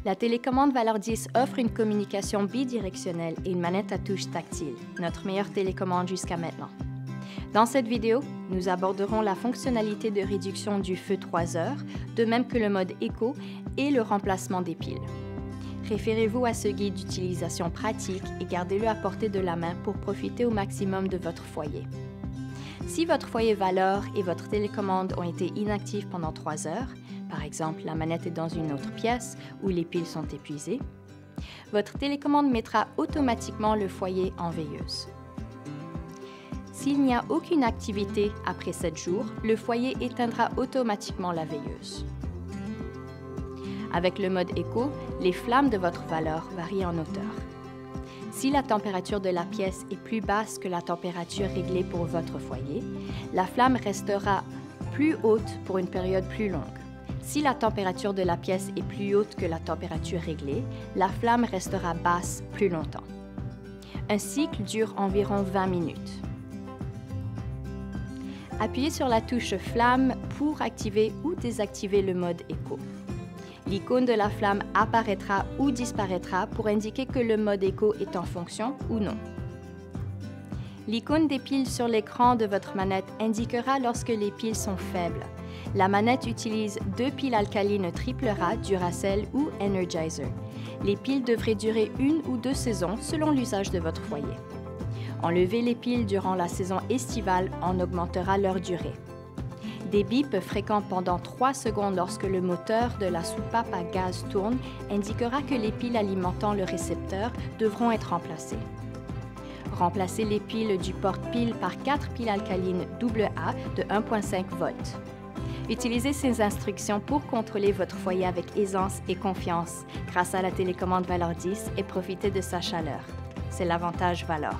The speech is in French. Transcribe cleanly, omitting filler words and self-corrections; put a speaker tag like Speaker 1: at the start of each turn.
Speaker 1: La télécommande Valor 10 offre une communication bidirectionnelle et une manette à touche tactile, notre meilleure télécommande jusqu'à maintenant. Dans cette vidéo, nous aborderons la fonctionnalité de réduction du feu 3 heures, de même que le mode éco et le remplacement des piles. Référez-vous à ce guide d'utilisation pratique et gardez-le à portée de la main pour profiter au maximum de votre foyer. Si votre foyer Valor et votre télécommande ont été inactifs pendant 3 heures, par exemple la manette est dans une autre pièce ou les piles sont épuisées, votre télécommande mettra automatiquement le foyer en veilleuse. S'il n'y a aucune activité après 7 jours, le foyer éteindra automatiquement la veilleuse. Avec le mode éco, les flammes de votre Valor varient en hauteur. Si la température de la pièce est plus basse que la température réglée pour votre foyer, la flamme restera plus haute pour une période plus longue. Si la température de la pièce est plus haute que la température réglée, la flamme restera basse plus longtemps. Un cycle dure environ 20 minutes. Appuyez sur la touche flamme pour activer ou désactiver le mode éco. L'icône de la flamme apparaîtra ou disparaîtra pour indiquer que le mode éco est en fonction ou non. L'icône des piles sur l'écran de votre manette indiquera lorsque les piles sont faibles. La manette utilise 2 piles alcalines AAA, Duracell ou Energizer. Les piles devraient durer 1 ou 2 saisons selon l'usage de votre foyer. Enlever les piles durant la saison estivale en augmentera leur durée. Des bips fréquents pendant 3 secondes lorsque le moteur de la soupape à gaz tourne indiquera que les piles alimentant le récepteur devront être remplacées. Remplacez les piles du porte-piles par 4 piles alcalines AA de 1,5 volts. Utilisez ces instructions pour contrôler votre foyer avec aisance et confiance grâce à la télécommande Valor 10 et profitez de sa chaleur. C'est l'avantage Valor.